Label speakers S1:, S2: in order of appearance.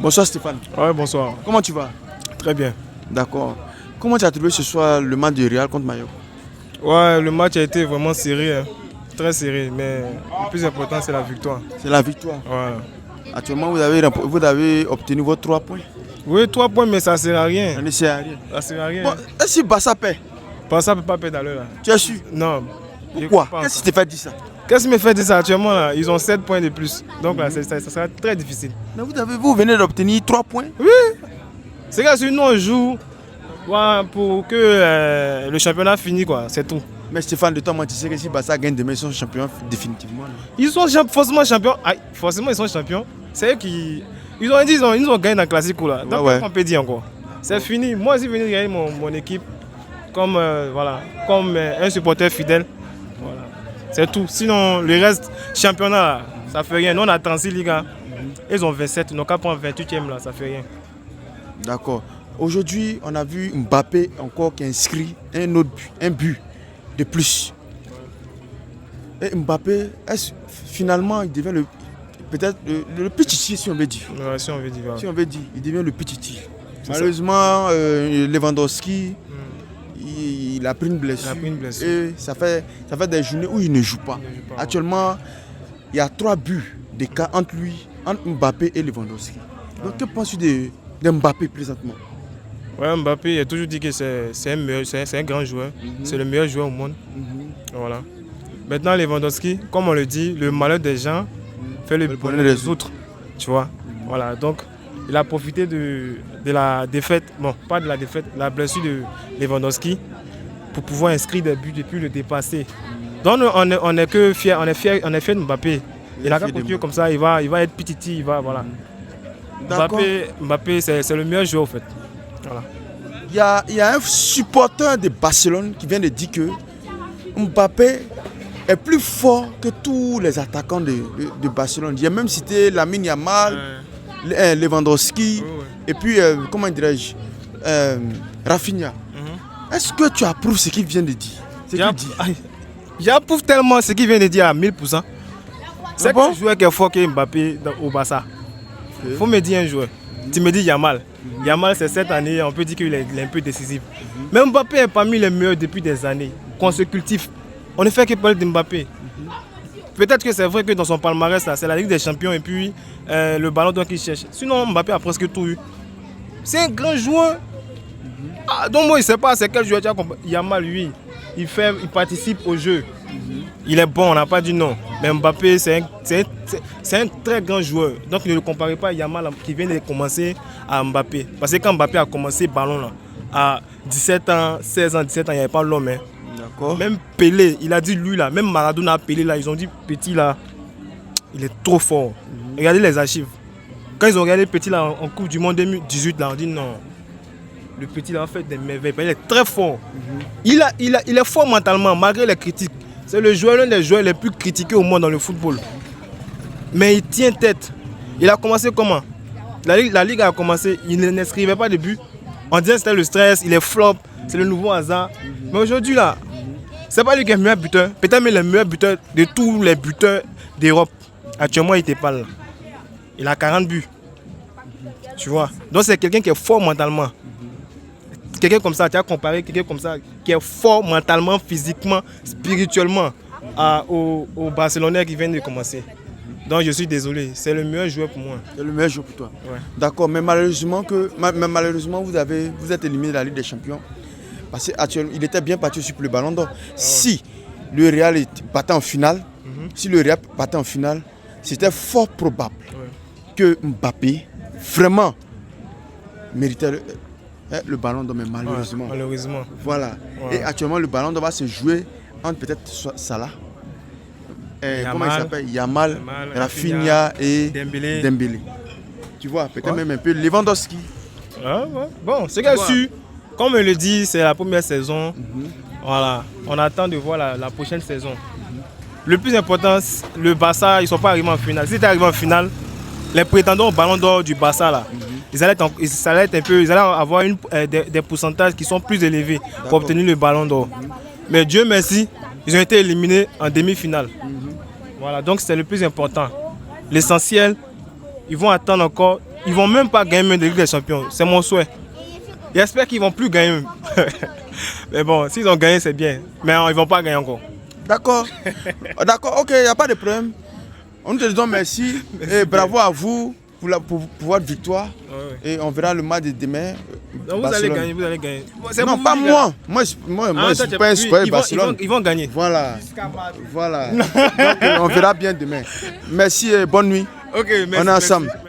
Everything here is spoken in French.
S1: Bonsoir Stéphane.
S2: Ouais, bonsoir.
S1: Comment tu vas?
S2: Très bien.
S1: D'accord. Comment tu as trouvé ce soir le match de Real contre Mallorca?
S2: Ouais, le match a été vraiment serré, hein. Très serré, mais le plus important c'est la victoire.
S1: C'est la victoire.
S2: Ouais.
S1: Actuellement, vous avez obtenu vos 3 points.
S2: Oui, 3 points, mais ça ne sert à rien.
S1: Ça ne sert à rien.
S2: Ça sert à rien.
S1: Bon, est-ce que Barça perd?
S2: Barça ne peut pas perdre à l'heure là.
S1: Tu es sûr?
S2: Non.
S1: Pourquoi? Qu'est-ce qui te fait dire ça?
S2: Qu'est-ce qui me fait dire ça actuellement là? Ils ont 7 points de plus. Donc là, ça sera très difficile.
S1: Mais vous venez d'obtenir 3 points?
S2: Oui. C'est que nous on joue pour que le championnat finisse, quoi. C'est tout.
S1: Mais Stéphane, de toi, moi, tu sais que si Barça gagne demain, ils sont champions définitivement. Là.
S2: Ils sont forcément champions. Ah, forcément, ils sont champions. C'est eux qui. Ils ont dit ils ont gagné dans le Classico là. Donc,
S1: ouais.
S2: On peut dire encore. C'est fini. Moi, si je venais de gagner mon équipe comme, comme un supporter fidèle. Voilà. C'est tout. Sinon, le reste, championnat, là, ça fait rien. Nous, on a 36 ligues. Ils ont 27. Ils n'ont qu'à prendre 28e là. Ça fait rien. D'accord.
S1: Aujourd'hui, on a vu Mbappé encore qui inscrit un but de plus. Et Mbappé, finalement, il devient peut-être le petit si on veut dire.
S2: Ouais, si on veut dire.
S1: Si on veut dire, il devient le petit. Malheureusement, Lewandowski, il a pris une blessure. Et ça fait des journées où il ne joue pas. Actuellement, il y a 3 buts d'écart entre Mbappé et Lewandowski. Donc, que penses-tu de Mbappé présentement?
S2: Ouais, Mbappé, il a toujours dit que c'est un grand joueur. C'est le meilleur joueur au monde. Voilà. Maintenant, Lewandowski, comme on le dit, le malheur des gens fait le bonheur des autres. Tu vois. Voilà. Donc, il a profité de la défaite, bon, pas de la défaite, la blessure de Lewandowski pour pouvoir inscrire des buts et puis le dépasser. Donc, on est que fiers, on est fiers de Mbappé. Il n'a qu'à continuer comme ça, il va être petit, il va, voilà. Mbappé, c'est le meilleur joueur, en fait. Voilà.
S1: Il y a un supporter de Barcelone qui vient de dire que Mbappé est plus fort que tous les attaquants de Barcelone. Il a même cité Lamine Yamal, Lewandowski, et puis, comment dirais-je, Rafinha. Est-ce que tu approuves ce qu'il vient de dire?
S2: J'approuve tellement ce qu'il vient de dire à 1000%. C'est un joueur qui est fort que Mbappé au Barça. Il faut me dire un joueur. Tu me dis Yamal. Yamal, c'est cette année, on peut dire qu'il est un peu décisif. Mais Mbappé est parmi les meilleurs depuis des années, consécutifs. On ne fait que parler de Mbappé. Peut-être que c'est vrai que dans son palmarès, c'est la Ligue des Champions et puis le ballon d'or qu'il cherche. Sinon, Mbappé a presque tout eu. C'est un grand joueur. Donc moi, je ne sais pas c'est quel joueur tu as compris. Yamal, lui, il participe au jeu. Il est bon, on n'a pas dit non. Mais Mbappé, c'est un très grand joueur. Donc ne le comparez pas à Yamal qui vient de commencer à Mbappé. Parce que quand Mbappé a commencé le ballon là, à 17 ans, 16 ans, 17 ans, il n'y avait pas l'homme. Hein. Même Pelé, il a dit lui là, même Maradona, Pelé là, ils ont dit petit là, il est trop fort. Regardez les archives. Quand ils ont regardé petit là en Coupe du Monde 2018 là, on dit non. Le petit là a fait des merveilles. Il est très fort. Il est fort mentalement malgré les critiques. C'est l'un des joueurs les plus critiqués au monde dans le football. Mais il tient tête. Il a commencé comment? La Ligue a commencé, il n'inscrivait pas de but. On disait que c'était le stress, il est flop, c'est le nouveau hasard. Mais aujourd'hui là, c'est pas lui qui est le meilleur buteur. Peut-être même le meilleur buteur de tous les buteurs d'Europe. Actuellement, il n'était pas là. Il a 40 buts. Tu vois? Donc c'est quelqu'un qui est fort mentalement. Quelqu'un comme ça, tu as comparé quelqu'un comme ça qui est fort mentalement, physiquement, spirituellement au Barcelonais qui vient de commencer. Donc je suis désolé, c'est le meilleur joueur pour moi.
S1: C'est le meilleur joueur pour toi.
S2: Ouais.
S1: D'accord, mais malheureusement vous êtes éliminé de la Ligue des Champions. Parce qu'il était bien parti aussi pour le Ballon d'Or. Si le Real partait en finale, c'était fort probable que Mbappé vraiment méritait le Ballon d'Or, mais malheureusement.
S2: Malheureusement.
S1: Voilà. Ouais. Et actuellement, le Ballon d'Or va se jouer entre peut-être Salah, comment il s'appelle, Yamal, Rafinha et Dembélé. Tu vois, peut-être même un peu Lewandowski.
S2: Bon, c'est que sûr, comme on le dit, c'est la première saison. Voilà. On attend de voir la prochaine saison. Le plus important, le Barça, ils ne sont pas arrivés en finale. Si ils étaient arrivés en finale, les prétendants au Ballon d'Or du Barça là, ils allaient avoir des pourcentages qui sont plus élevés pour obtenir le Ballon d'Or. Mais Dieu merci, ils ont été éliminés en demi-finale. Voilà, donc c'est le plus important. L'essentiel, ils vont attendre encore ils vont même pas gagner de Ligue des Champions. C'est mon souhait. J'espère qu'ils vont plus gagner. Mais bon, s'ils ont gagné, c'est bien. Mais ils vont pas gagner encore.
S1: D'accord. D'accord, ok, il n'y a pas de problème. On te dit merci et bravo à vous pour votre victoire.
S2: Ouais.
S1: Et on verra le match de demain.
S2: Donc vous allez gagner, vous allez gagner.
S1: Non, pas moi. Moi, je suis pas un supporter de Barcelone.
S2: Ils vont gagner.
S1: Voilà. Voilà. Donc, on verra bien demain. Merci et bonne nuit.
S2: Ok, merci.
S1: On est ensemble.